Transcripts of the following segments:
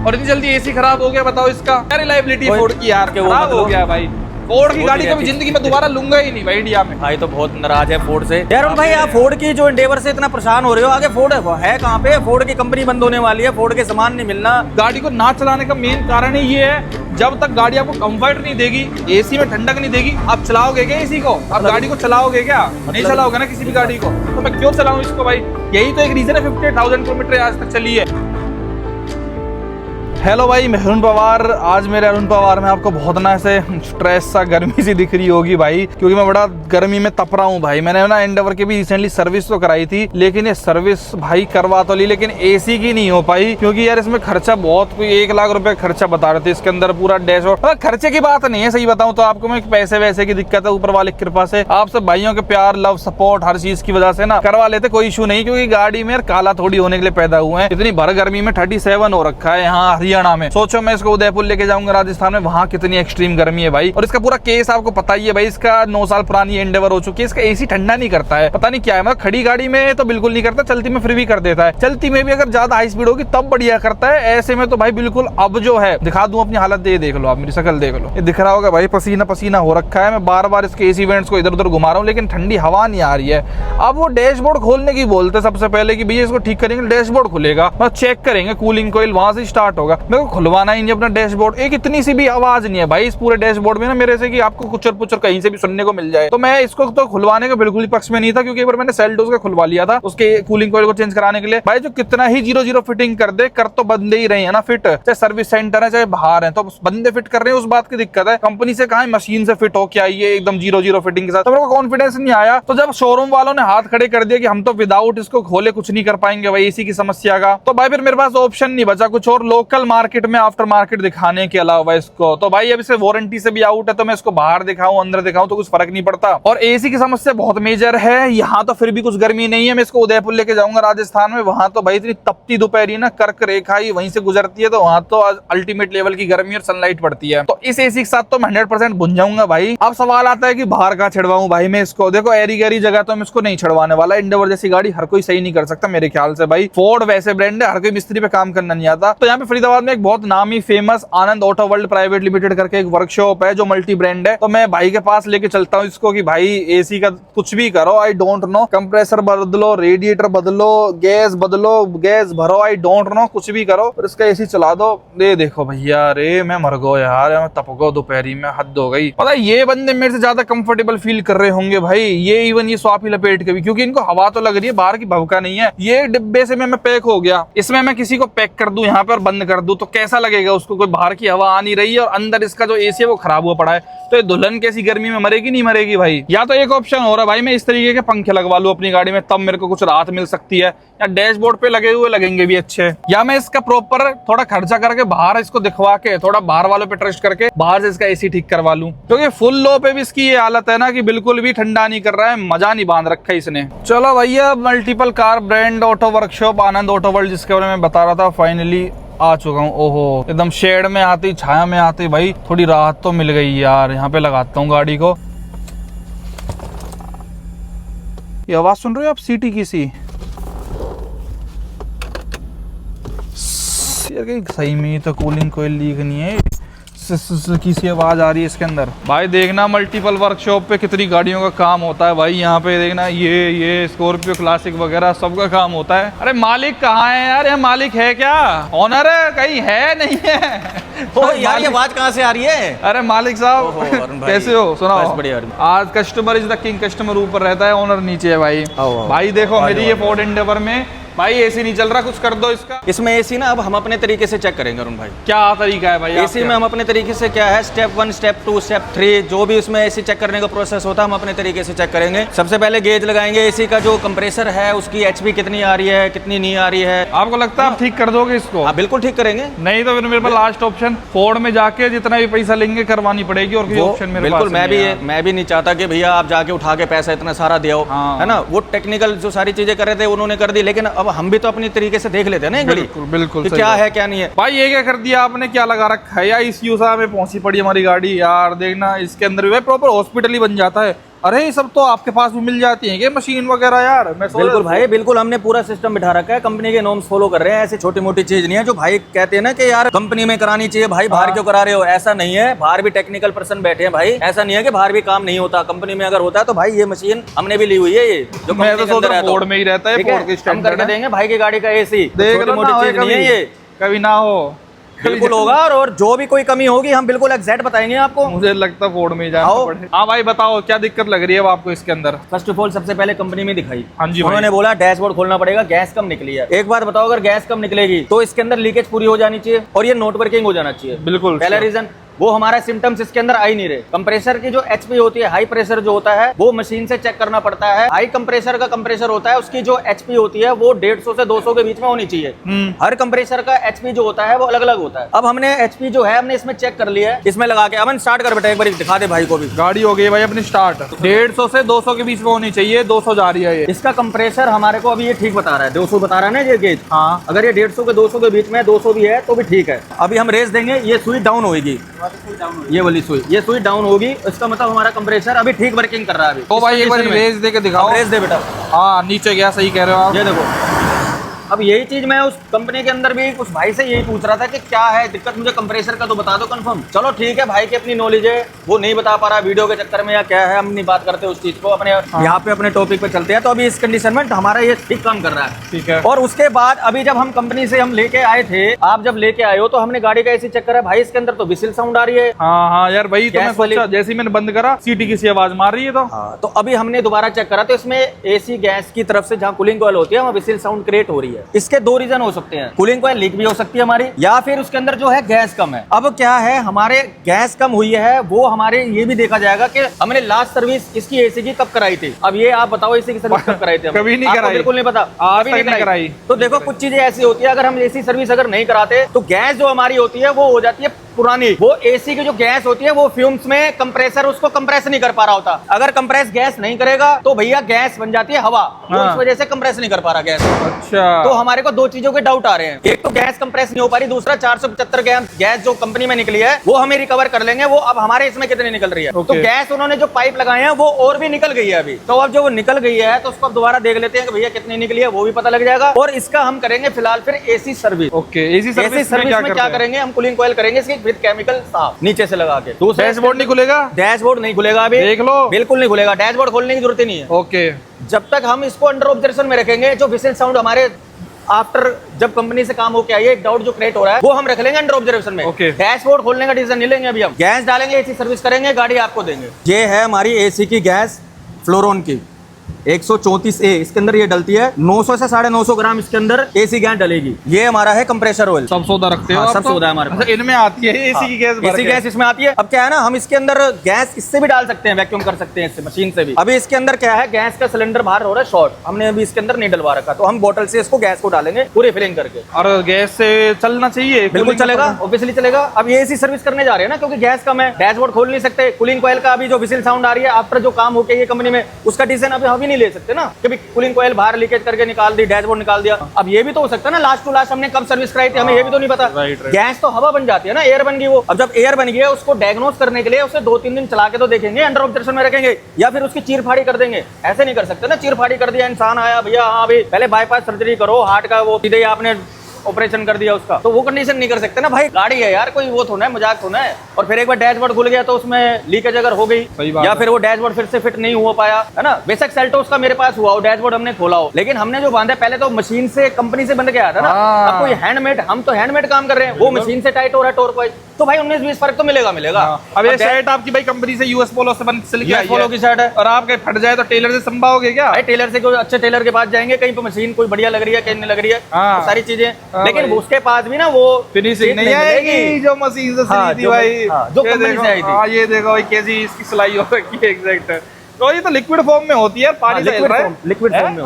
और इतनी जल्दी एसी खराब हो गया, बताओ इसका क्या रिलायबिलिटी फोर्ड की यार, खराब हो गया भाई। फोर्ड की गाड़ी कभी जिंदगी में दोबारा लूंगा ही नहीं भाई इंडिया में। भाई तो बहुत नाराज है फोर्ड से यार। भाई आप फोर्ड की जो एंडेवर से इतना परेशान हो रहे हो, आगे फोर्ड है कहाँ पे? फोर्ड की कंपनी बंद होने वाली है, फोर्ड के सामान नहीं मिलना। गाड़ी को ना चलाने का मेन कारण ही ये है, जब तक गाड़ी आपको कंफर्ट नहीं देगी, एसी में ठंडक नहीं देगी, आप चलाओगे क्या एसी को? आप गाड़ी को चलाओगे क्या? नहीं चलाओगे ना किसी भी गाड़ी को, तो मैं क्यों चलाऊं इसको भाई? यही तो एक रीजन है 58,000 किलोमीटर आज तक चली है। हेलो भाई, मैं अरुण पवार। आज मेरे अरुण पवार में आपको बहुत ना ऐसे स्ट्रेस सा गर्मी सी दिख रही होगी भाई, क्योंकि मैं बड़ा गर्मी में तप रहा हूँ भाई। मैंने ना एंडेवर की भी रिसेंटली सर्विस तो कराई थी, लेकिन ये सर्विस भाई करवा तो ली, लेकिन एसी की नहीं हो पाई, क्योंकि यार इसमें खर्चा बहुत, कोई 1 लाख रुपए खर्चा बता रहे थे इसके अंदर पूरा डैशबोर्ड। खर्चे की बात नहीं है, सही बताऊं तो आपको मैं पैसे वैसे की दिक्कत है, ऊपर वाले की कृपा से आप सब भाइयों के प्यार, लव, सपोर्ट, हर चीज की वजह से ना करवा लेते, कोई इशू नहीं। क्योंकि गाड़ी में काला थोड़ी होने के लिए पैदा हुए हैं, इतनी भर गर्मी में 37 हो रखा है यहाँ हरियाणा में। सोचो मैं इसको उदयपुर लेके जाऊंगा राजस्थान में, वहां कितनी एक्सट्रीम गर्मी है भाई। और इसका पूरा केस आपको पता ही है भाई, इसका 9 साल पुरानी एंडेवर हो चुकी है, इसका एसी ठंडा नहीं करता है, पता नहीं क्या है। मतलब खड़ी गाड़ी में तो बिल्कुल नहीं करता, चलती में फिर भी कर देता है, चलती में भी अगर ज्यादा हाई स्पीड होगी तब बढ़िया करता है, ऐसे में तो भाई बिल्कुल। अब जो है दिखा दूं अपनी हालत, देख लो आप, मेरी शक्ल देख लो, ये दिख रहा होगा भाई, पसीना पसीना हो रखा है। मैं बार बार इसके एसी वेंट्स को इधर उधर घुमा रहा हूँ, लेकिन ठंडी हवा नहीं आ रही है। अब वो डैशबोर्ड खोलने की बोलते सबसे पहले कि भैया इसको ठीक करेंगे, डैशबोर्ड खुलेगा, मतलब चेक करेंगे, कूलिंग कोइल वहां से स्टार्ट होगा। मेरे को खुलवाना ही नहीं अपना डैशबोर्ड। एक इतनी सी भी आवाज नहीं है भाई इस पूरे डैशबोर्ड में ना मेरे से कि आपको कुचर पुचर कहीं से भी सुनने को मिल जाए। तो मैं इसको तो खुलवाने के बिल्कुल ही पक्ष में नहीं था, क्योंकि एक बार मैंने सेल्टोस का खुलवा लिया था उसके कूलिंग कॉइल को चेंज कराने के लिए। भाई जो कितना ही 0-0 फिटिंग कर दे, कर तो बंदे ही रहे हैं ना फिट, चाहे सर्विस सेंटर है चाहे बाहर है, तो बंदे फिट कर रहे हैं, उस बात की दिक्कत है। कंपनी से कहा मशीन से फिट हो के आई है एकदम 0-0 फिटिंग के साथ, तो मेरे को कॉन्फिडेंस नहीं आया। तो जब शोरूम वालों ने हाथ खड़े कर दिया कि हम तो विदाउट इसको खोले कुछ नहीं कर पाएंगे भाई एसी की समस्या का, तो भाई फिर मेरे पास ऑप्शन नहीं बचा कुछ और लोकल मार्केट में आफ्टर मार्केट दिखाने के अलावा इसको। तो भाई अब इसे वारंटी से भी आउट है, तो मैं इसको बाहर दिखाऊं अंदर दिखाऊं तो कुछ फर्क नहीं पड़ता। और एसी की समस्या बहुत मेजर है यहाँ, तो फिर भी कुछ गर्मी नहीं है। मैं इसको उदयपुर लेके जाऊंगा राजस्थान में, वहां तो भाई इतनी तपती दोपहरी ना, कर्क रेखा ही वहीं से गुजरती है, तो वहां तो अल्टीमेट लेवल की गर्मी और सनलाइट पड़ती है। तो इस एसी के साथ तो मैं 100% बुझ जाऊंगा भाई। अब सवाल आता है कि बाहर कहाँ छिड़वाऊं भाई मैं इसको? देखो एरी गैरी जगह तो मैं इसको नहीं छिड़वाने वाला। एंडेवर जैसी गाड़ी हर कोई सही नहीं कर सकता मेरे ख्याल से भाई। फोर्ड वैसे ब्रांड है, हर कोई मिस्त्री पे काम करना नहीं आता। तो यहाँ पे फरीदाबाद में एक बहुत नामी फेमस आनंद ऑटो वर्ल्ड प्राइवेट लिमिटेड करके एक वर्कशॉप है जो मल्टी ब्रांड है, तो मैं भाई के पास लेके चलता हूँ इसको कि भाई एसी का कुछ भी करो, आई डोंट नो, कंप्रेसर बदलो, रेडिएटर बदलो, गैस बदलो, गैस भरो, आई डोंट नो, कुछ भी करो और इसका एसी चला दो। ये देखो भैया रे, मैं मर गो यार, मैं तप गो दोपहरी में, हद हो गई। पता है ये बंदे मेरे से ज्यादा कंफर्टेबल फील कर रहे होंगे भाई, ये इवन ये स्वापी लपेट के भी, क्योंकि इनको हवा तो लग रही है, बाहर की भवका नहीं है। ये डिब्बे से मैं पैक हो गया, इसमें मैं किसी को पैक कर दूं यहाँ पर बंद कर दूं तो कैसा लगेगा उसको? कोई बाहर की हवा आ नहीं रही है और अंदर इसका जो एसी है वो खराब हुआ पड़ा है, तो ये दुल्हन कैसी गर्मी में मरेगी? नहीं मरेगी भाई। या तो एक ऑप्शन हो रहा है भाई, मैं इस तरीके के पंखे लगवा लूं अपनी गाड़ी में, तब मेरे को कुछ राहत मिल सकती है, या डैशबोर्ड पे लगे हुए लगेंगे भी अच्छे, या मैं इसका प्रॉपर थोड़ा खर्चा करके बाहर इसको दिखवा के, थोड़ा बाहर वालों पे ट्रस्ट करके बाहर से इसका एसी ठीक करवा लूं। क्योंकि फुल लो पे भी इसकी ये हालत है ना कि बिल्कुल भी ठंडा नहीं कर रहा है, मजा नहीं बांध रखा है इसने। चलो भैया, multiple car brand auto workshop Anand auto world जिसके बारे में बता रहा था, फाइनली आ चुका हूँ। ओहो, एकदम शेड में आती, छाया में आती भाई, थोड़ी राहत तो मिल गई यार। यहाँ पे लगाता हूँ गाड़ी को। ये आवाज सुन रहे हो आप सीटी की सी? यार कहीं सही में तो कूलिंग कोई लीक नहीं है, की सी आवाज आ रही है इसके अंदर। भाई देखना मल्टीपल वर्कशॉप पे कितनी गाड़ियों का काम होता है भाई। यहाँ पे देखना ये स्कॉर्पियो क्लासिक वगैरह सबका काम होता है। अरे मालिक कहाँ है यार? यहाँ मालिक है क्या? ऑनर है कहीं? है नहीं है? ओ यार ये आवाज कहाँ से आ रही है? अरे मालिक साहब कैसे हो? सुनाओ। बढ़िया। आज customer is the king, customer ऊपर रहता है, ऑनर नीचे है भाई। भाई देखो मेरी ये फोर्ड एंडेवर में भाई एसी नहीं चल रहा, कुछ कर दो इसका। इसमें एसी ना अब हम अपने तरीके से चेक करेंगे अरुण भाई। क्या तरीका है भाई एसी में? हम अपने तरीके से क्या है, स्टेप 1, स्टेप 2, स्टेप 3, जो भी उसमें एसी चेक करने का प्रोसेस होता है हम अपने तरीके से चेक करेंगे। सबसे पहले गेज लगाएंगे, एसी का जो कंप्रेसर है उसकी एचपी कितनी आ रही है, कितनी नहीं आ रही है। आपको लगता है आप ठीक कर दोगे इसको? हाँ बिल्कुल ठीक करेंगे। नहीं तो फिर मेरे पास लास्ट ऑप्शन फोर्ड में जाके जितना भी पैसा लेंगे करवानी पड़ेगी, और कोई ऑप्शन मेरे पास बिल्कुल मैं भी नहीं चाहता कि भैया आप जाके उठा के पैसा इतना सारा दियो, है ना। वो टेक्निकल जो सारी चीजें कर रहे थे उन्होंने कर दी, लेकिन अब हम भी तो अपनी तरीके से देख लेते हैं ना एक घड़ी। बिल्कुल क्या है क्या नहीं है। भाई ये क्या कर दिया आपने? क्या लगा रखा है? या इस यूसा में पहुंची पड़ी हमारी गाड़ी यार। देखना इसके अंदर भी प्रॉपर हॉस्पिटल ही बन जाता है। अरे ये सब तो आपके पास भी मिल जाती है क्या मशीन वगैरह यार? मैं सोच बिल्कुल भाई, बिल्कुल हमने पूरा सिस्टम बिठा रखा है, कंपनी के नॉर्म्स फॉलो कर रहे हैं। ऐसी छोटी मोटी चीज नहीं है जो भाई कहते हैं ना कि यार कंपनी में करानी चाहिए, भाई बाहर क्यों करा रहे हो, ऐसा नहीं है। बाहर भी टेक्निकल पर्सन बैठे हैं भाई, ऐसा नहीं है कि बाहर भी काम नहीं होता, कंपनी में अगर होता है तो भाई ये मशीन हमने भी ली हुई है। ये जो मैं तो सोच रहा फोर्ड में ही रहता है, फोर्ड के हम स्टैंडर्ड करके देंगे भाई की गाड़ी का एसी। देख छोटी लो मोटी ना, चीज नहीं है ये, कभी ना हो। बिल्कुल होगा। और जो भी कोई कमी होगी हम बिल्कुल एग्जैक्ट बताएंगे आपको। मुझे लगता है फोर्ड में ही जाना आओ। पड़े। हाँ भाई बताओ क्या दिक्कत लग रही है अब आपको इसके अंदर? फर्स्ट ऑफ ऑल सबसे पहले कंपनी में दिखाई, हाँ जी भाई। उन्होंने बोला डैशबोर्ड खोलना पड़ेगा, गैस कम निकली है। एक बात बताओ, अगर गैस कम निकलेगी तो इसके अंदर लीकेज पूरी हो जानी चाहिए और ये नॉट वर्किंग हो जाना चाहिए। बिल्कुल पहला रीजन वो हमारा सिम्टम्स इसके अंदर आ ही नहीं रहे। कंप्रेसर की जो एचपी होती है, हाई प्रेशर जो होता है वो मशीन से चेक करना पड़ता है। हाई कंप्रेसर का कंप्रेसर होता है, उसकी जो एचपी होती है वो 150 से 200 के बीच में होनी चाहिए। हर कंप्रेसर का एचपी जो होता है वो अलग अलग होता है। अब हमने एचपी जो है हमने इसमें चेक कर लिया है, इसमें लगा के अमन स्टार्ट कर बेटा, एक बार दिखा दे भाई को भी। गाड़ी हो गई भाई अपनी स्टार्ट। 150 से 200 के बीच में होनी चाहिए, 200 जा रही है ये। इसका कंप्रेसर हमारे को अभी ये ठीक बता रहा है, 200 बता रहा है ना ये गेज। हाँ अगर ये 150 के 200 के बीच में 200 भी है तो भी ठीक है। अभी हम रेस देंगे, ये सुई डाउन होगी, ये वाली सुई, ये सुई डाउन होगी, इसका मतलब हमारा कंप्रेसर अभी ठीक वर्किंग कर रहा है। अभी तो भाई एक बार रेस दे के दिखाओ। रेस दे बेटा। हाँ नीचे गया, सही कह रहे हो आप। ये देखो, अब यही चीज मैं उस कंपनी के अंदर भी उस भाई से यही पूछ रहा था कि क्या है दिक्कत, मुझे कंप्रेसर का तो बता दो कंफर्म। चलो ठीक है, भाई की अपनी नॉलेज है, वो नहीं बता पा रहा वीडियो के चक्कर में या क्या है, हम नहीं बात करते उस चीज को। अपने यहाँ पे अपने टॉपिक पे चलते हैं। तो अभी इस कंडीशन में हमारा ये ठीक काम कर रहा है, ठीक है। और उसके बाद अभी जब हम कंपनी से हम लेके आए थे, आप जब लेके आए हो तो हमने गाड़ी का एसी चेक करा, भाई इसके अंदर तो विसिल साउंड आ रही है। हाँ यार भाई, तो मैं गैस वाली- सोचा जैसे ही मैंने बंद करा सीटी की सी आवाज मार रही है। तो तो अभी हमने दोबारा चेक करा तो इसमें एसी गैस की तरफ से जहाँ कूलिंग कॉइल होती है वहाँ विसिल साउंड क्रिएट हो रही है। इसके दो रीजन हो सकते हैं, कूलिंग कॉइल लीक भी हो सकती है हमारी, या फिर उसके अंदर जो है गैस कम है। अब क्या है, हमारे गैस कम हुई है वो हमारे ये भी देखा जाएगा कि हमने लास्ट सर्विस इसकी एसी की कब कराई थी। अब ये आप बताओ एसी की सर्विस कब कराई थी? कभी नहीं आपको कराई, बिल्कुल नहीं पता, आज कभी तक नहीं कराई। तो देखो कुछ चीजें ऐसी होती है, अगर हम एसी सर्विस अगर नहीं कराते तो गैस जो हमारी होती है वो हो जाती है पुरानी। वो एसी की जो गैस होती है वो फ्यूम्स में कंप्रेसर उसको कंप्रेस नहीं कर पा रहा होता। अगर कंप्रेस गैस नहीं करेगा तो भैया गैस बन जाती है हवा, वो इस वजह से कंप्रेस नहीं कर पा रहा गैस। अच्छा, तो हमारे को दो चीजों के डाउट आ रहे हैं, एक तो गैस कंप्रेस नहीं हो पा रही, दूसरा 475 गैस जो कंपनी में निकली है वो हमें रिकवर कर लेंगे, वो अब हमारे इसमें कितनी निकल रही है। तो गैस उन्होंने जो पाइप लगाए हैं वो और भी निकल गई है अभी। तो अब जो वो निकल गई है तो उसको अब दोबारा देख लेते हैं कि भैया कितनी निकली है, वो भी पता लग जाएगा। और इसका हम करेंगे फिलहाल फिर AC service. Okay, AC service में क्या करेंगे, हम कूलिंग कॉइल करेंगे इसकी विद केमिकल साफ नीचे से लगा के। दूसरा डैशबोर्ड नहीं खुलेगा, डैशबोर्ड नहीं खुलेगा अभी, देख लो, बिल्कुल नहीं खुलेगा, डैशबोर्ड खोलने की जरूरत ही नहीं है। ओके, जब तक हम इसको अंडर ऑब्जर्वेशन में रखेंगे, जो विसिल साउंड हमारे आफ्टर जब कंपनी से काम होके आई है, एक डाउट जो क्रिएट हो रहा है वो हम रख लेंगे अंडर ऑब्जर्वेशन में। ओके। डैशबोर्ड खोलने का डिसीजन नहीं लेंगे अभी, हम गैस डालेंगे, एसी सर्विस करेंगे, गाड़ी आपको देंगे। ये है हमारी एसी की गैस फ्लोरोन की 134A, इसके अंदर ये डलती है 900 से 950 ग्राम इसके अंदर एसी गैस डलेगी। ये हमारा है कंप्रेसर ऑयल, सब सौदा रखते हो हाँ, आप सब तो? सौदा है हमारे पास। अच्छा, इनमें आती है एसी की गैस, एसी गैस इसमें आती है। अब क्या है ना, हम इसके अंदर गैस इससे भी डाल सकते हैं, वैक्यूम कर सकते हैं इससे, मशीन से भी। अभी इसके अंदर क्या है, गैस का सिलेंडर बाहर हो रहा है शॉर्ट, हमने अभी इसके अंदर नहीं डलवा रखा, तो हम बोतल से इसको गैस को डालेंगे पूरी फिलिंग करके। और गैस से चलना चाहिए, बिल्कुल चलेगा, ऑब्वियसली चलेगा। अब ये एसी सर्विस करने जा रहे हैं ना, क्योंकि गैस कम है, डैशबोर्ड खोल नहीं सकते। कूलिंग कॉइल का अभी जो विसिल साउंड आ रही है आफ्टर जो काम होके ये कंपनी में, उसका डिसीजन अभी हम ही नहीं ले सकते ना, क्योंकि कूलिंग कॉइल बाहर लीकेज करके निकाल दी, डैशबोर्ड निकाल दिया। अब ये भी तो हो सकता है ना, लास्ट टू लास्ट हमने कब सर्विस कराई थी हमें ये भी तो नहीं पता। गैस तो हवा बन जाती है ना, एयर बन गई वो। अब जब एयर बन गई है उसको डायग्नोस करने के लिए उसे 2-3 दिन चला के तो देखेंगे, अंडर ऑब्जर्वेशन में रखेंगे, या फिर उसकी चीर फाड़ी कर देंगे। ऐसे नहीं कर सकते ना, चीर फाड़ी कर दिया, इंसान आया भैया हाँ भाई पहले बाईपास सर्जरी करो हार्ट का, वो सीधे ही आपने ऑपरेशन कर दिया उसका, तो वो कंडीशन नहीं कर सकते ना भाई। गाड़ी है यार, कोई वो थोड़ा है, मजाक थोड़ा है। और फिर एक बार डैशबोर्ड खुल गया तो उसमें लीकेज अगर हो गई, या फिर वो डैशबोर्ड फिर से फिट नहीं हो पाया, है ना। बेशक सेल्टोस का मेरे पास हुआ हो, डैशबोर्ड हमने खोला हो, लेकिन हमने जो बांधा पहले तो मशीन से, कंपनी से बंद के आया था ना। अब कोई हैंडमेड, हम तो हैंडमेड काम कर रहे हैं, वो मशीन से टाइट हो रहा है टॉर्क वाइज, तो भाई 19-20 फर्क तो मिलेगा। अब ये शर्ट आपकी भाई कंपनी से यूएस पोलो से बन सिल के आई है, पोलो की शर्ट है, और आपके फट जाए तो टेलर से संभाओगे क्या? भाई टेलर से कोई अच्छे टेलर के पास जाएंगे, कहीं पे मशीन कोई बढ़िया लग रही है, कहीं नहीं लग रही है, तो सारी चीजें, लेकिन उसके पास भी ना वो फिनिशिंग नहीं आएगी जो मशीन से सिली थी भाई, जो कंपनी से आई थी। हाँ ये देखो भाई कैसी इसकी सिलाई हो रखी है एग्जैक्ट। तो ये तो लिक्विड फॉर्म में होती है, पानी से लिक्विड फॉर्म में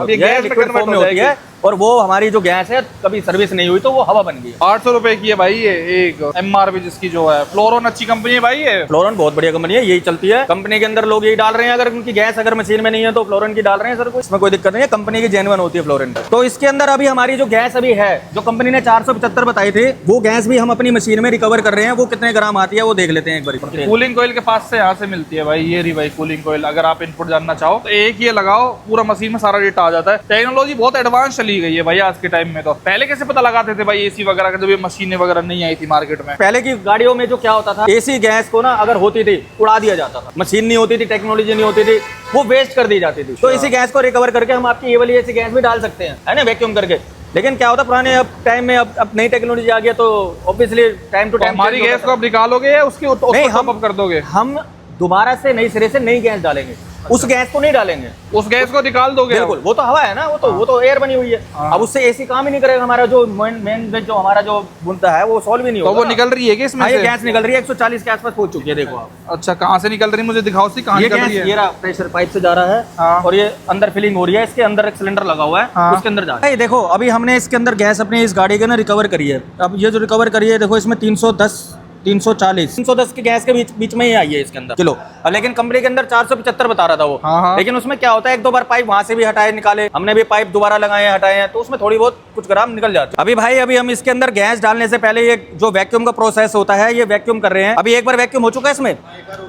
होती है, और वो हमारी जो गैस है कभी सर्विस नहीं हुई तो वो हवा बन गई। 800 रुपए की है भाई ये एक MRP जिसकी जो है। फ्लोरॉन अच्छी कंपनी है भाई ये। फ्लोरॉन बहुत बढ़िया कंपनी है, यही चलती है। कंपनी के अंदर लोग यही डाल रहे हैं, अगर उनकी गैस अगर मशीन में नहीं है तो फ्लोरॉन की डाल रहे हैं सर, इसमें कोई दिक्कत नहीं है। कंपनी की जेन्युइन होती है फ्लोरॉन। तो इसके अंदर अभी हमारी जो गैस अभी है, जो कंपनी ने 475 बताई थी, वो गैस भी हम अपनी मशीन में रिकवर कर रहे हैं। वो कितने ग्राम आती है वो देख लेते हैं एक बार। कूलिंग कोयल के पास से यहाँ से मिलती है भाई, ये रही भाई कूलिंग कोयल। अगर आप इनपुट जानना चाहो तो एक ये लगाओ, पूरा मशीन में सारा डेटा आ जाता है। टेक्नोलॉजी बहुत एडवांस चली गई है भाई आज के टाइम में। तो पहले कैसे पता लगाते थे भाई एसी वगैरह का, जब ये मशीनें वगैरह नहीं आई थी मार्केट में? पहले की गाड़ियों में जो क्या होता था, एसी गैस को ना अगर होती थी उड़ा दिया जाता था। मशीन नहीं होती थी, टेक्नोलॉजी नहीं होती थी, वो वेस्ट कर दी जाती थी। तो इसी गैस को रिकवर करके हम आपकी ये वाली एसी गैस भी डाल सकते हैं, है ना, वैक्यूम करके। लेकिन क्या होता पुराने अब टाइम में, अब नई टेक्नोलॉजी आ गया तो ऑब्वियसली टाइम टू टाइम हमारी गैस को आप निकालोगे या उसकी नहीं, हम अप कर दोगे? हम दोबारा से नई सिरे से नई गैस डालेंगे। उस गैस को नहीं डालेंगे, उस गैस को निकाल दोगे? बिल्कुल, वो तो हवा है ना, वो तो एयर बनी हुई है। अब उससे एसी काम ही नहीं करेगा। हमारा जो मेन जो हमारा जो बुनता है वो सॉल्व ही नहीं तो होगा। वो निकल रही है कि इसमें ये गैस निकल रही है, 140 के आसपास पहुंच चुकी है, देखो आप। अच्छा, कहाँ से निकल रही है मुझे दिखाओ सी, कहाँ ये निकल गैस रही है? ये रहा, प्रेशर पाइप से जा रहा है। हाँ। और ये अंदर फिलिंग हो रही है, इसके अंदर एक सिलेंडर लगा हुआ है। हाँ। उसके अंदर जा रहा है। देखो अभी हमने इसके अंदर गैस अपनी इस गाड़ी के ना रिकवर करी है। अब ये जो रिकवर करी है, देखो इसमें 310 की गैस के बीच में ही आई है इसके अंदर किलो। अब लेकिन कंपनी के अंदर 475 बता रहा था वो। हाँ। लेकिन उसमें क्या होता है, एक दो बार पाइप वहां से भी हटाए निकाले, हमने भी पाइप दोबारा लगाए हटाए हैं, तो उसमें थोड़ी बहुत कुछ ग्राम निकल जाते हैं। अभी हम इसके अंदर गैस डालने से पहले ये जो वैक्यूम का प्रोसेस होता है, ये वैक्यूम कर रहे हैं। अभी एक बार वैक्यूम हो चुका है इसमें,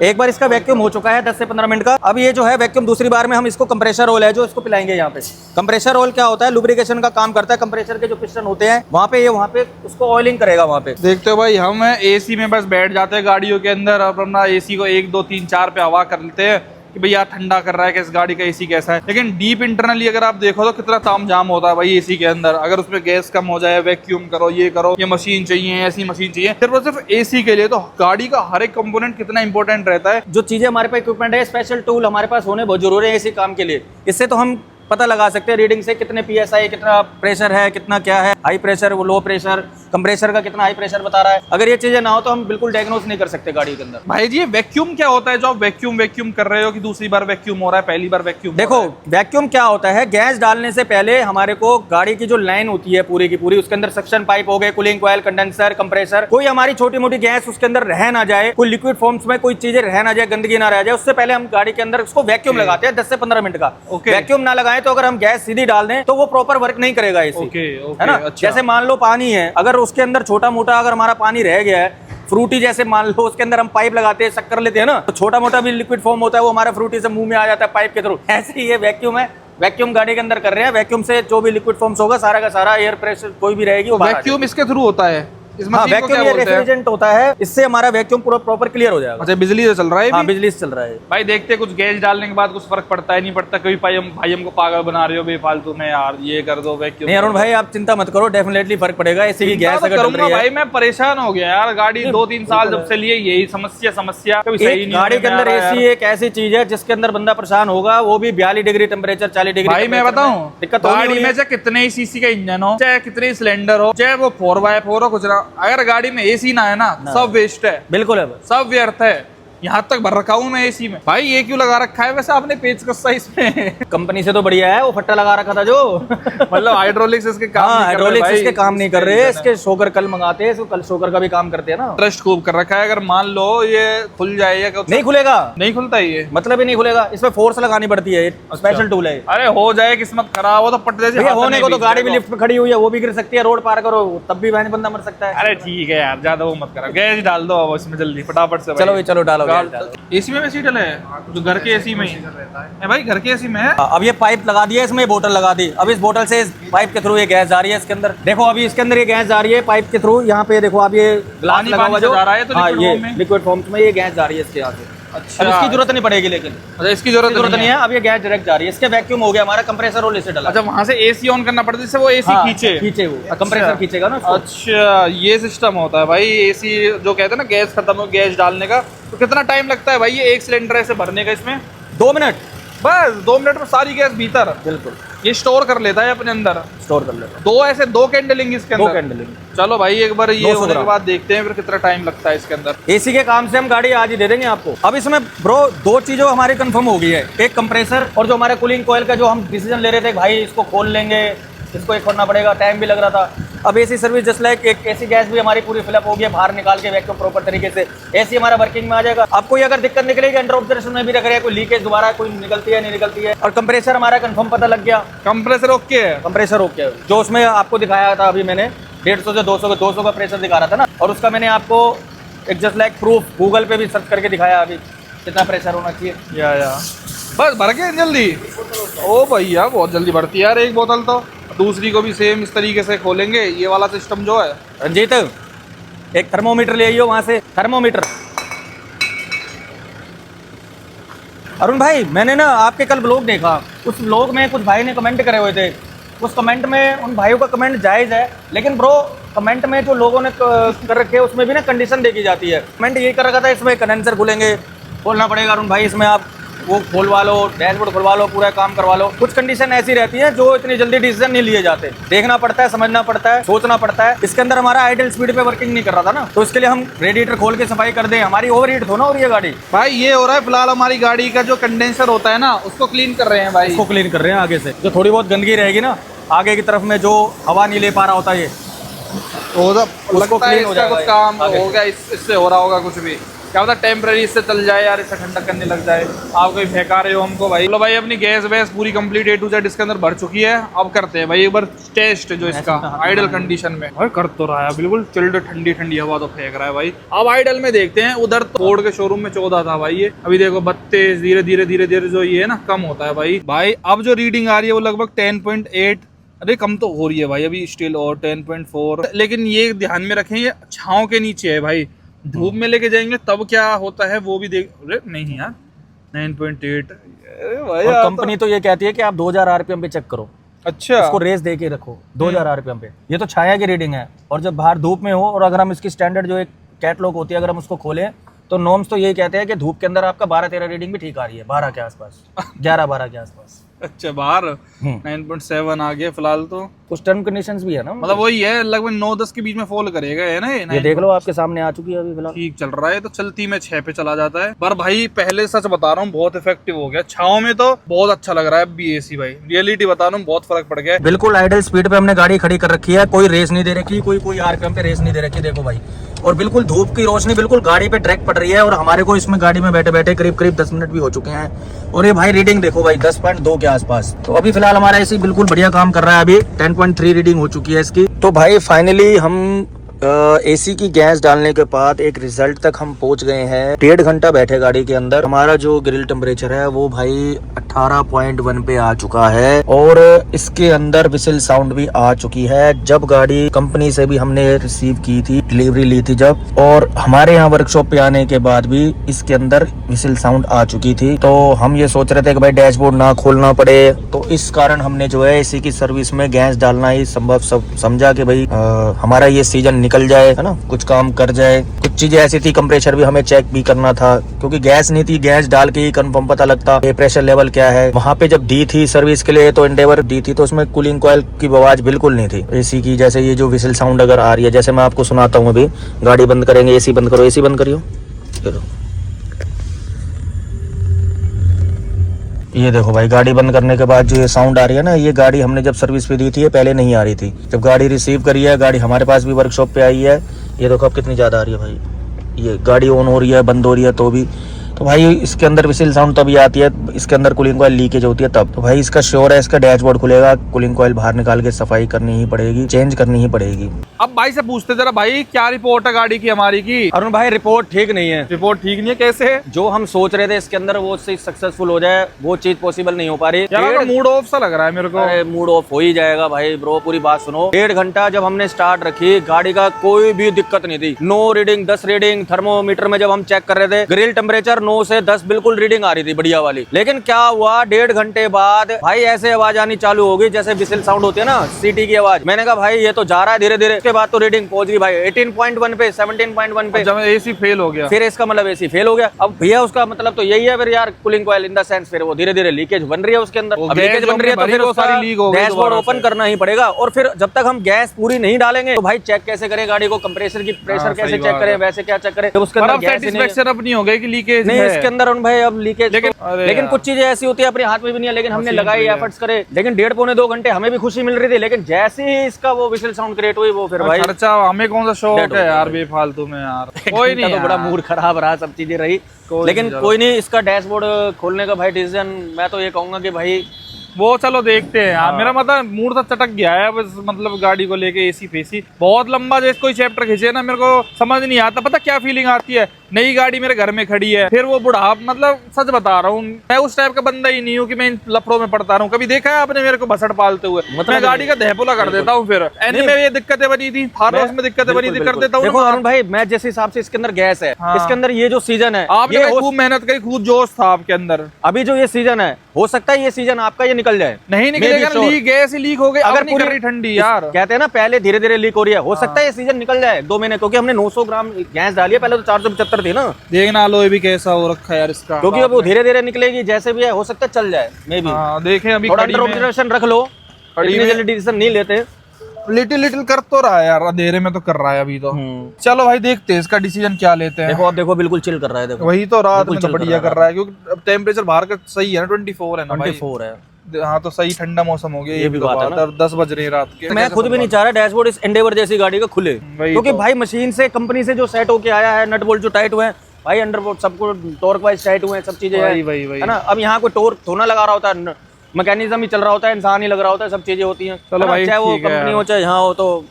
एक बार इसका वैक्यूम हो चुका है 10 से 15 मिनट का। अब ये जो है वैक्यूम दूसरी बार में हम इसको कंप्रेसर ऑयल है जो इसको पिलाएंगे यहाँ पे। कंप्रेसर ऑयल क्या होता है, लुब्रिकेशन का काम करता है। कंप्रेसर के जो पिस्टन होते हैं वहाँ पे उसको ऑयलिंग करेगा वहाँ पे। देखते हो भाई, हम एसी में बस बैठ जाते हैं गाड़ियों के अंदर, और अपना एसी को 1 2 3 4 पे हवा कर लेते हैं कि भैया ठंडा कर रहा है, किस गाड़ी का एसी कैसा है। लेकिन डीप इंटरनली अगर आप देखो तो कितना तामझाम होता है भाई एसी के अंदर। अगर उसमें गैस कम हो जाए, वैक्यूम करो, ये करो, ये मशीन चाहिए, ऐसी मशीन चाहिए, सिर्फ और सिर्फ एसी के लिए। तो गाड़ी का हर एक कंपोनेंट कितना इंपॉर्टेंट रहता है। जो चीजें हमारे पास इक्विपमेंट है, स्पेशल टूल हमारे पास होने बहुत जरूरी है इसी काम के लिए। इससे तो हम पता लगा सकते हैं रीडिंग से, कितने PSI, कितना प्रेशर है, कितना क्या है, हाई प्रेशर, वो लो प्रेशर, कंप्रेसर का कितना हाई प्रेशर बता रहा है। अगर ये चीजें ना हो तो हम बिल्कुल डायग्नोस नहीं कर सकते गाड़ी के अंदर। भाई जी, ये वैक्यूम क्या होता है जो आप वैक्यूम कर रहे हो, कि दूसरी बार वैक्यूम हो रहा है, पहली बार वैक्यूम? देखो वैक्यूम क्या होता है, गैस डालने से पहले हमारे को गाड़ी की जो लाइन होती है पूरी की पूरी, उसके अंदर सक्शन पाइप हो गए, कूलिंग कॉइल, कंडेंसर, कंप्रेसर, कोई हमारी छोटी मोटी गैस उसके अंदर रह ना जाए, कोई लिक्विड फॉर्म्स में कोई चीजें रह ना जाए, गंदगी ना रह जाए, उससे पहले हम गाड़ी के अंदर उसको वैक्यूम लगाते हैं 10 से 15 मिनट का। वैक्यूम ना लगाए तो अगर हम गैस सीधी डाल दें तो वो प्रॉपर वर्क नहीं करेगा एसी, है ना। अच्छा। जैसे मान लो पानी है, अगर उसके अंदर छोटा मोटा अगर हमारा पानी रह गया है, फ्रूटी जैसे मान लो उसके अंदर हम पाइप लगाते हैं, शक्कर लेते हैं ना, तो छोटा मोटा भी लिक्विड फॉर्म होता है, वो हमारा फ्रूटी से मुंह में आ जाता है पाइप के थ्रू। ऐसे ही ये वैक्यूम है, वैक्यूम गाड़ी के अंदर कर रहे हैं। वैक्यूम से जो भी लिक्विड फॉर्म्स होगा सारा का सारा, एयर प्रेशर कोई भी रहेगी वो वैक्यूम इसके थ्रू होता है। इस मशीन को वैक्यूम क्या ये बोलते हैं? रेफ्रिजरेंट होता है, इससे हमारा वैक्यूम पूरा प्रॉपर क्लियर हो जाएगा। अच्छा, बिजली से चल रहा है? हाँ, बिजली से चल रहा है भाई देखते हैं कुछ गैस डालने के बाद कुछ फर्क पड़ता है नहीं पड़ता। कभी भाई हमको पागल बना रहे हो बेफालतू में यार, ये कर दो वैक्यूम। नहीं अरुण भाई, आप चिंता मत करो, डेफिनेटली फर्क पड़ेगा। इसी की गैस अगर चल रही है भाई, मैं परेशान हो गया यार, गाड़ी 2-3 साल जब से लिए यही समस्या कभी सही नहीं। गाड़ी के अंदर एसी एक ऐसी चीज है जिसके अंदर बंदा परेशान होगा, वो भी 42 डिग्री टेम्परेचर, 40 डिग्री। भाई मैं बताऊं, दिक्कत गाड़ी में चाहे कितने ही सीसी का इंजन हो, चाहे कितने सिलेंडर हो, चाहे वो 4x4 हो, कुछ ना, अगर गाड़ी में एसी ना है ना, सब वेस्ट है, बिल्कुल है, सब व्यर्थ है। यहाँ तक भर रखा हूँ मैं एसी में। भाई ये क्यों लगा रखा है वैसे आपने पेचकस सा इसमें? कंपनी से तो बढ़िया है, वो फट्टा लगा रखा था जो मतलब हाइड्रोलिक्स इसके काम नहीं कर रहे हाइड्रोलिक्स भाई। इसके काम नहीं कर रहे, इसके शोकर कल मंगाते हैं, इसको कल शोकर का भी काम करते हैं ना। ट्रस्ट खूब कर रखा है। अगर मान लो ये खुल जाए या नहीं खुलेगा, नहीं खुलता ये, मतलब ही नहीं खुलेगा, इसमें फोर्स लगानी पड़ती है, स्पेशल टूल है। अरे हो जाए किस्मत खराब हो तो पट जैसे भैया होने को तो गाड़ी भी लिफ्ट में खड़ी हुई है, वो भी गिर सकती है, रोड पार करो तब भी बंदा मर सकता है। अरे ठीक है यार, ज्यादा वो मत करो, गैस डाल दो अब इसमें जल्दी फटाफट से। चलो भाई, चलो डालो। एसी में वैसे डले है जो घर के एसी में ही है भाई, घर के एसी में है। अब ये पाइप लगा दिया, इसमें बोतल लगा दी, अब इस बोतल से पाइप के थ्रू ये गैस जा रही है इसके अंदर। देखो अभी इसके अंदर ये गैस जा रही है पाइप के थ्रू, यहाँ पे देखो आप ये ग्लास लगा हुआ जो जा रहा है, तो हाँ, ये लिक्विड फॉर्म में ये गैस जा रही है इसके यहाँ से। अच्छा, अब इसकी जरूरत नहीं पड़ेगी, लेकिन अच्छा इसकी जरूरत नहीं है। अब ये गैस डायरेक्ट जा रही है, इसके वैक्यूम हो गया हमारा, कंप्रेसर रोल इसे डाला। अच्छा, वहां से एसी ऑन करना पड़ता है जिससे वो एसी खींचे वो कंप्रेसर खींचेगा ना। अच्छा, ये सिस्टम होता है भाई। एसी जो कहते हैं ना, गैस खत्म हो गैस डालने का, तो कितना टाइम लगता है भाई ये एक सिलेंडर ऐसे भरने का? इसमें 2 मिनट, बस 2 मिनट में सारी गैस भीतर। बिल्कुल, ये स्टोर कर लेता है अपने अंदर, स्टोर कर लेता है। 2 कैंडलिंग इसके अंदर। 2 कैंडलिंग। चलो भाई, एक बार ये होने के ग्राम। बाद देखते हैं फिर कितना टाइम लगता है इसके अंदर। एसी के काम से हम गाड़ी आज ही दे देंगे आपको। अब इसमें ब्रो 2 चीजें हमारी कंफर्म हो गई है, एक कंप्रेसर और जो हमारे कूलिंग कॉइल का जो हम डिसीजन ले रहे थे भाई इसको खोल लेंगे इसको एक खोलना पड़ेगा, टाइम भी लग रहा था। अब एसी सर्विस जस्ट लाइक एक एसी गैस भी हमारी पूरी फिलअप हो गई है, बाहर निकाल के वैक्यूम प्रॉपर तरीके से एसी हमारा वर्किंग में आ जाएगा। अब कोई अगर दिक्कत निकलेगी अंडर ऑब्जर्वेशन में भी रख रहे हैं, कोई लीकेज दोबारा कोई निकलती है नहीं निकलती है। और कंप्रेसर हमारा कंफर्म पता लग गया, कंप्रेसर ओके है, कंप्रेसर ओके है। जो उसमें आपको दिखाया था अभी मैंने 150 से 200 का प्रेशर दिखा रहा था ना, और उसका मैंने आपको एक जस्ट लाइक प्रूफ गूगल पे भी सर्च करके दिखाया अभी कितना प्रेशर होना चाहिए। या बस भर के जल्दी। ओ भैया बहुत जल्दी भरती है यार एक बोतल तो। दूसरी को भी सेम इस तरीके से खोलेंगे, ये वाला सिस्टम जो है। रंजीत एक थर्मोमीटर ले आइयो वहां से, थर्मोमीटर। अरुण भाई मैंने ना आपके कल ब्लॉग देखा, उस ब्लॉग में कुछ भाई ने कमेंट करे हुए थे। उस कमेंट में उन भाइयों का कमेंट जायज़ है, लेकिन ब्रो कमेंट में जो लोगों ने कर रखे उसमें भी ना कंडीशन देखी जाती है। कमेंट ये कर रखा था इसमें कंडेंसर खुलेंगे, खोलना पड़ेगा अरुण भाई, इसमें आप वो खोलवा लो, डैशबोर्ड खुलवा लो, पूरा काम करवा लो। कुछ कंडीशन ऐसी रहती है जो इतनी जल्दी डिसीजन नहीं लिए जाते, देखना पड़ता है, समझना पड़ता है, सोचना पड़ता है। इसके अंदर हमारा आइडल स्पीड पे वर्किंग नहीं कर रहा था ना, तो इसके लिए हम रेडिएटर खोल के सफाई कर दें, हमारी ओवर हीट हो ना। और ये गाड़ी भाई ये हो रहा है फिलहाल हमारी गाड़ी का जो कंडेंसर होता है ना उसको क्लीन कर रहे हैं भाई, इसको क्लीन कर रहे हैं आगे से। जो थोड़ी बहुत गंदगी रहेगी ना आगे की तरफ में, जो हवा नहीं ले पा रहा होता ये, तो लगता है clean हो इसका जाएगा कुछ काम आगे। हो गया, इससे हो रहा होगा कुछ भी, क्या पता टेम्परेरी इससे चल जाए यार, इससे ठंडक करने लग जाए। आप कोई फेंका रहे हो हमको भाई। चलो भाई अपनी गैस वैस पूरी कंप्लीट A to Z इसके अंदर भर चुकी है। अब करते हैं भाई एक बार टेस्ट जो इसका आइडल कंडीशन में। भाई कर तो रहा है बिल्कुल चिल्ड, ठंडी ठंडी हवा तो फेंक रहा है भाई। अब आइडल में देखते हैं, उधर तो फोर्ड के शोरूम में 14 था भाई, ये अभी देखो 32, धीरे धीरे जो ये है ना कम होता है भाई। भाई अब जो रीडिंग आ रही है वो लगभग 10.8, अरे कम तो हो रही है भाई अभी स्टिल, और 10.4। लेकिन ये ध्यान में रखें ये छांव के नीचे है भाई, धूप में लेके जाएंगे तब क्या होता है वो भी देख। अरे नहीं यार 9.8 भाई। और कंपनी तो ये कहती है कि आप 2000 आरपीएम पे चेक करो, अच्छा इसको रेस दे के रखो 2000 आरपीएम पे। ये तो छाया की रीडिंग है, और जब बाहर धूप में हो, और अगर हम इसकी स्टैंडर्ड जो एक कैटलॉग होती है अगर हम उसको खोलें तो नॉर्म्स तो यही कहते हैं कि धूप के अंदर आपका 12-13 रीडिंग भी ठीक आ रही है, 12 के आसपास, 11-12 के आसपास। अच्छा बाहर 9.7 आ गया फिलहाल तो। कुछ टर्म कंडीशंस भी है ना, मतलब वही है लगभग 9-10 के बीच में फॉल करेगा है ना ये देख लो आपके सामने आ चुकी है अभी फिलहाल। ठीक चल रहा है तो चलती में 6 पे चला जाता है। पर भाई पहले सच बता रहा हूँ बहुत इफेक्टिव हो गया, छाँव में तो बहुत अच्छा लग रहा है अब भी एसी भाई, रियलिटी बता रहा हूँ बहुत फर्क पड़ गया। बिल्कुल आइडल स्पीड पे हमने गाड़ी खड़ी कर रखी है, कोई रेस नहीं दे रखी, कोई आरपीएम पे रेस नहीं दे रखी, देखो भाई। और बिल्कुल धूप की रोशनी बिल्कुल गाड़ी पे डायरेक्ट पड़ रही है, और हमारे को इसमें गाड़ी में बैठे बैठे करीब 10 मिनट भी हो चुके हैं। और ये भाई रीडिंग देखो भाई 10.2 के आसपास। तो अभी फिलहाल हमारा एसी बिल्कुल बढ़िया काम कर रहा है, अभी 10.3 रीडिंग हो चुकी है इसकी। तो भाई फाइनली हम एसी की गैस डालने के बाद एक रिजल्ट तक हम पहुंच गए हैं। 1.5 घंटा बैठे गाड़ी के अंदर, हमारा जो ग्रिल टेम्परेचर है वो भाई 18.1 पे आ चुका है, और इसके अंदर विसिल साउंड भी आ चुकी है। जब गाड़ी कंपनी से भी हमने रिसीव की थी, डिलीवरी ली थी जब, और हमारे यहाँ वर्कशॉप पे आने के बाद भी इसके अंदर विसिल साउंड आ चुकी थी। तो हम ये सोच रहे थे कि भाई डैशबोर्ड ना खोलना पड़े, तो इस कारण हमने जो है एसी की सर्विस में गैस डालना ही संभव समझा कि भाई हमारा ये सीजन निकल जाए, है ना, कुछ काम कर जाए। कुछ चीजें ऐसी थी, कंप्रेसर भी हमें चेक भी करना था, क्योंकि गैस नहीं थी, गैस डाल के ही कंफर्म पता लगता ये प्रेशर लेवल क्या है। वहां पे जब दी थी सर्विस के लिए, तो एंडेवर दी थी, तो उसमें कूलिंग कॉइल की आवाज बिल्कुल नहीं थी एसी की। जैसे ये जो विसिल साउंड अगर आ रही है, जैसे मैं आपको सुनाता हूँ अभी, गाड़ी बंद करेंगे, एसी बंद करो, एसी बंद करियो, चलो ये देखो भाई, गाड़ी बंद करने के बाद जो ये साउंड आ रही है ना, ये गाड़ी हमने जब सर्विस पे दी थी, ये पहले नहीं आ रही थी। जब गाड़ी रिसीव करी है, गाड़ी हमारे पास भी वर्कशॉप पे आई है, ये देखो अब कितनी ज्यादा आ रही है भाई। ये गाड़ी ऑन हो रही है, बंद हो रही है तो भी, तो भाई इसके अंदर विसिल साउंड तभी आती है, इसके अंदर कूलिंग कॉइल लीकेज होती है तब। तो भाई इसका श्योर है, इसका डैशबोर्ड खुलेगा, कूलिंग कॉइल बाहर निकाल के सफाई करनी ही पड़ेगी, चेंज करनी ही पड़ेगी। अब भाई से पूछते जरा, भाई क्या रिपोर्ट है गाड़ी की हमारी की? अरुण भाई रिपोर्ट ठीक नहीं है। रिपोर्ट ठीक नहीं है कैसे? जो हम सोच रहे थे इसके अंदर वो चीज सक्सेसफुल हो जाए, वो चीज पॉसिबल नहीं हो पा रही। यार मूड ऑफ सा लग रहा है मेरे को। अरे मूड ऑफ हो ही जाएगा भाई ब्रो, पूरी बात सुनो। 1.5 घंटा जब हमने स्टार्ट रखी, गाड़ी का कोई भी दिक्कत नहीं थी, 9 रीडिंग 10 रीडिंग। थर्मोमीटर में जब हम चेक कर रहे थे, ग्रिल टेम्परेचर 9 से 10 बिल्कुल रीडिंग आ रही थी बढ़िया वाली। लेकिन क्या हुआ, 1.5 घंटे बाद भाई ऐसे आवाज आनी चालू होगी जैसे विसिल साउंड होती है ना, सीटी की आवाज। मैंने कहा भाई ये तो जा रहा है धीरे धीरे। उसके बाद तो रीडिंग पहुंच गई भाई 18.1 पे, 17.1 पे। जब एसी फेल हो गया, फिर इसका मतलब एसी फेल हो गया। अब भैया उसका मतलब तो यही है फिर यार, cooling coil in the sense फिर वो धीरे धीरे लीकेज बन रही है उसके अंदर। अब लीकेज बन रही है तो फिर उसका डैशबोर्ड ओपन करना ही पड़ेगा। और फिर जब तक हम गैस पूरी नहीं डालेंगे तो भाई चेक कैसे करें गाड़ी को, कंप्रेसर की प्रेशर कैसे चेक करें, वैसे क्या चेक करें जब उसके अंदर गैस सेटिस्फैक्शन अपनी हो गई कि लीकेज नहीं है। इसके अंदर अरुण भाई अब लीकेज अरे लेकिन यार। कुछ चीजें ऐसी होती है अपने हाथ में भी नहीं है, लेकिन हमने मशीन लगाई भी है। एफर्ट्स करे, लेकिन 1.5-2 घंटे हमें भी खुशी मिल रही थी, लेकिन जैसे ही इसका वो विशल साउंड क्रिएट हुई वो फिर भाई खर्चा हमें कौन सा शौक Dead हो है गया यार भाई। बेफालतू में यार। कोई नहीं तो बड़ा यार। मूड खराब रहा, सब चीजें रही, कोई लेकिन नहीं, चलो। कोई नहीं। इसका डैशबोर्ड खोलने का भाई डिसीजन मैं तो ये कहूंगा कि भाई वो चलो देखते हैं यार। हाँ। मेरा मतलब मूड तो चटक गया है बस, मतलब गाड़ी को लेके एसी फेसी बहुत लंबा जैसे कोई चैप्टर खींचे ना, मेरे को समझ नहीं आता। पता क्या फीलिंग आती है, नई गाड़ी मेरे घर में खड़ी है, फिर वो बुढ़ा, मतलब सच बता रहा हूँ मैं उस टाइप का बंदा ही नहीं हूँ कि मैं इन लफड़ों में पड़ता रहूँ। कभी देखा है आपने मेरे को भसड़ पालते हुए? मतलब मैं गाड़ी का दहपोला कर देता हूँ। फिर एंड में ये दिक्कतें बनी थी, थार में दिक्कतें बनी थी, कर देता हूँ देखो ना। अरुण भाई, मैं जिस हिसाब से इसके अंदर गैस है, हाँ। इसके अंदर ये जो सीजन है, आपने ये भाई हो- खूब मेहनत करी, खूब जोश था आपके अंदर। अभी जो ये सीजन है, हो सकता है ये सीजन आपका ये निकल जाए, नहीं निकलेगा, लीक गैस ही लीक हो गई। अगर नहीं कर रही ठंडी यार। कहते हैं ना पहले धीरे धीरे लीक हो रही है, हो सकता है ये सीजन निकल जाए 2 महीने, क्योंकि हमने 900 ग्राम गैस डाली है, पहले तो 475 थी ना, देखना अलोय भी कैसा हो रखा है यार इसका। क्योंकि अब वो धीरे धीरे निकलेगी, जैसे भी है हो सकता है चल जाए मे बी। हाँ देखें अभी थोड़ा खड़ी अंडर में ऑब्जर्वेशन रख लो, खड़ी इतनी में- जल्दी डिसीजन नहीं लेते। लिटिल लिटिल कर तो रहा है यार, अंधेरे में तो कर रहा है अभी तो। चलो भाई देखते हैं इसका डिसीजन क्या लेते हैं। देखो अब देखो बिल्कुल चिल कर रहा है, देखो वही तो रात में बिल्कुल तो चिल बढ़िया कर रहा है, क्योंकि अब टेम्परेचर बाहर का सही है ना, 24 है ना भाई। 24 है। हाँ तो सही ठंडा मौसम हो गया। ये भी तो बात है ना। 10 बज रहे हैं रात के। मैं खुद भी नहीं चाह रहा डैशबोर्ड इस एंडेवर जैसी गाड़ी का खुले, वही क्योंकि तो। भाई मशीन से कंपनी से जो सेट होके आया है, नट बोल्ट जो टाइट हुए हैं भाई, अंडरबोर्ड सबको टॉर्क वाइज टाइट हुए हैं, सब चीजें वही, हैं, वही, वही। है ना। अब यहाँ कोई टॉर्क थोड़ा लगा रहा होता है, मैकेनिज्म ही चल रहा होता है, इंसान ही लग रहा होता है, सब चीजें होती हैं। चलो है ना? भाई, चाहे वो ठीक है कंपनी हो यार। चाहे यहाँ हो, तो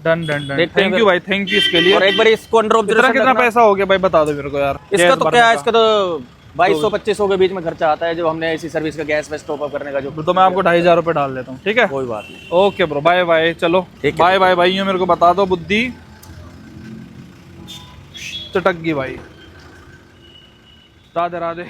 डन डन डन। देखते हैं थैंक यू भाई, थैंक यू इसके लिए। और एक बार इसको अंडर कितना ऑब्जर्वेशन कितना पैसा हो गया भाई बता दो मेरे को यार। इसका गैस तो भरने क्या है, का। इसका तो 2200-2500 के बीच में खर्चा आता है, जो हमने ऐसी सर्विस का गैस वैस टॉप अप करने का जो। तो मैं आपको 2500 रुपये डाल देता हूँ, ठीक है? कोई बात नहीं, ओके ब्रो, बाय बाय। चलो ठीक है। बाय बाय भाइयों, मेरे को बता दो बुद्धि चटक गई भाई। राधे राधे।